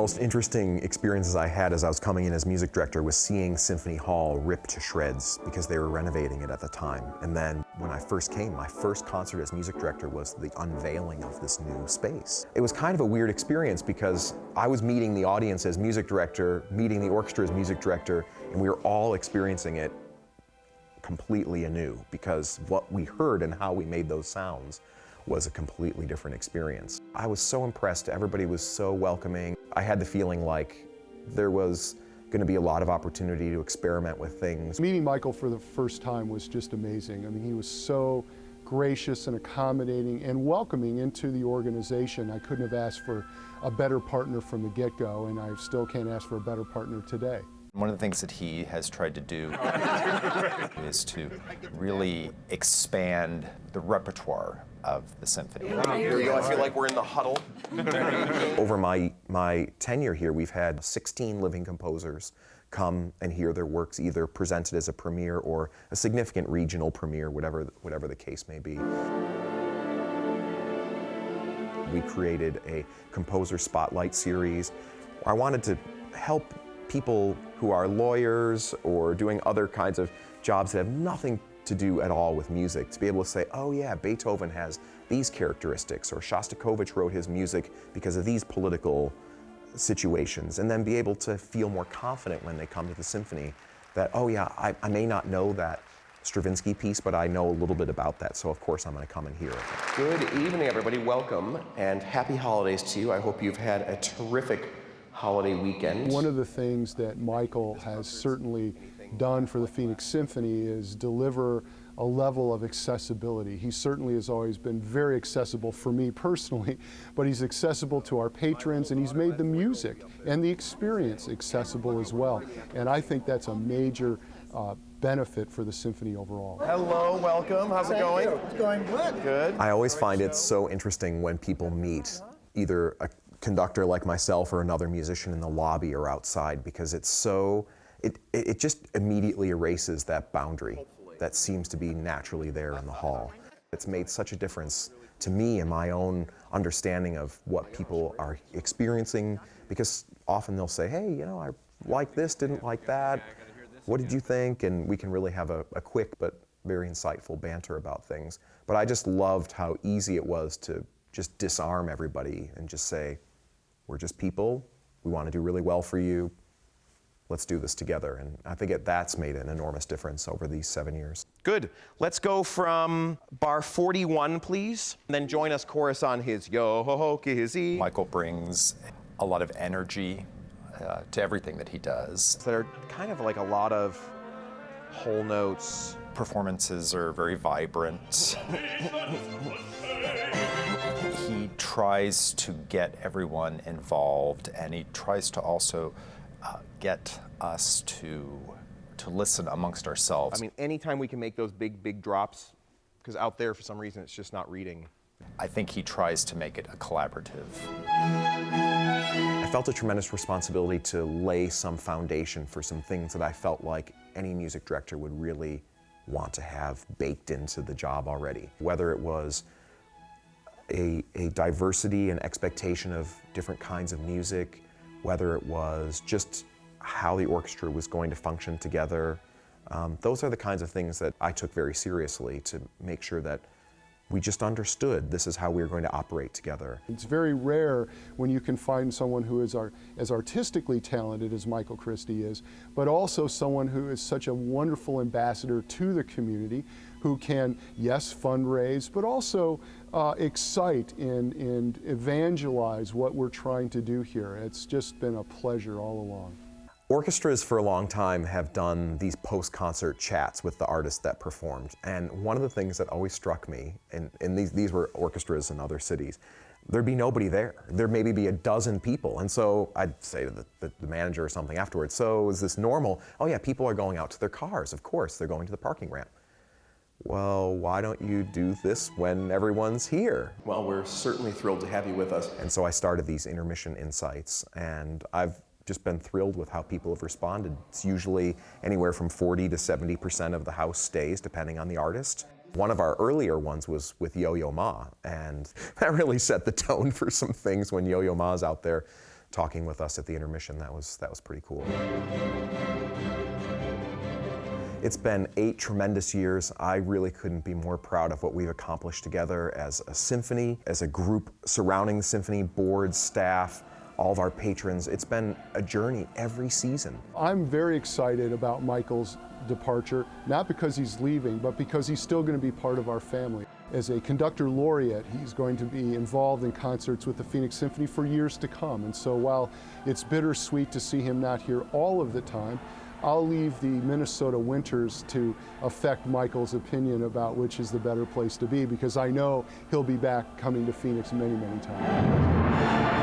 most interesting experiences I had as I was coming in as music director was seeing Symphony Hall ripped to shreds because they were renovating it at the time. And then when I first came, my first concert as music director was the unveiling of this new space. It was kind of a weird experience because I was meeting the audience as music director, meeting the orchestra as music director, and we were all experiencing it completely anew because what we heard and how we made those sounds was a completely different experience. I was so impressed. Everybody was so welcoming. I had the feeling like there was going to be a lot of opportunity to experiment with things. Meeting Michael for the first time was just amazing. I mean, he was so gracious and accommodating and welcoming into the organization. I couldn't have asked for a better partner from the get-go, and I still can't ask for a better partner today. One of the things that he has tried to do is to really expand the repertoire of the symphony. Here we go, I feel like we're in the huddle. Over my tenure here, we've had 16 living composers come and hear their works either presented as a premiere or a significant regional premiere, whatever the case may be. We created a composer spotlight series. I wanted to help people who are lawyers or doing other kinds of jobs that have nothing to do at all with music, to be able to say, oh yeah, Beethoven has these characteristics, or Shostakovich wrote his music because of these political situations, and then be able to feel more confident when they come to the symphony that, oh yeah, I may not know that Stravinsky piece, but I know a little bit about that, so of course I'm going to come and hear it. Good evening, everybody. Welcome, and happy holidays to you. I hope you've had a terrific holiday weekend. One of the things that Michael has certainly done for the Phoenix Symphony is deliver a level of accessibility. He certainly has always been very accessible for me personally, but he's accessible to our patrons, and he's made the music and the experience accessible as well. And I think that's a major benefit for the symphony overall. Hello, welcome. How's it going? It's going good. Good. I always find it so interesting when people meet either a conductor like myself or another musician in the lobby or outside, because it's so, it just immediately erases that boundary that seems to be naturally there in the hall. It's made such a difference to me and my own understanding of what people are experiencing, because often they'll say, hey, you know, I like this, didn't like that, what did you think? And we can really have a quick but very insightful banter about things. But I just loved how easy it was to just disarm everybody and just say, we're just people, we want to do really well for you, let's do this together. And I think that's made an enormous difference over these 7 years. Good. Let's go from bar 41, please. And then join us chorus on his Yo-ho-ho-kizzy. Michael brings a lot of energy to everything that he does. That are kind of like a lot of whole notes. Performances are very vibrant. He tries to get everyone involved, and he tries to also get us to listen amongst ourselves. I mean, anytime we can make those big drops, because out there for some reason it's just not reading. I think he tries to make it a collaborative. I felt a tremendous responsibility to lay some foundation for some things that I felt like any music director would really want to have baked into the job already. Whether it was a diversity and expectation of different kinds of music, whether it was just how the orchestra was going to function together. Those are the kinds of things that I took very seriously to make sure that we just understood this is how we were going to operate together. It's very rare when you can find someone who is as artistically talented as Michael Christie is, but also someone who is such a wonderful ambassador to the community, who can, yes, fundraise, but also excite and evangelize what we're trying to do here. It's just been a pleasure all along. Orchestras for a long time have done these post-concert chats with the artists that performed, and one of the things that always struck me, and these were orchestras in other cities, there'd be nobody there. There'd maybe be a dozen people, and so I'd say to the manager or something afterwards, so is this normal? Oh yeah, people are going out to their cars, of course, they're going to the parking ramp. Well, why don't you do this when everyone's here? Well, we're certainly thrilled to have you with us. And so I started these intermission insights, and I've just been thrilled with how people have responded. It's usually anywhere from 40 to 70% of the house stays, depending on the artist. One of our earlier ones was with Yo-Yo Ma, and that really set the tone for some things when Yo-Yo Ma's out there talking with us at the intermission. That was pretty cool. It's been 8 tremendous years. I really couldn't be more proud of what we've accomplished together as a symphony, as a group surrounding the symphony, board, staff, all of our patrons. It's been a journey every season. I'm very excited about Michael's departure, not because he's leaving, but because he's still going to be part of our family. As a conductor laureate, he's going to be involved in concerts with the Phoenix Symphony for years to come. And so while it's bittersweet to see him not here all of the time, I'll leave the Minnesota winters to affect Michael's opinion about which is the better place to be, because I know he'll be back coming to Phoenix many, many times.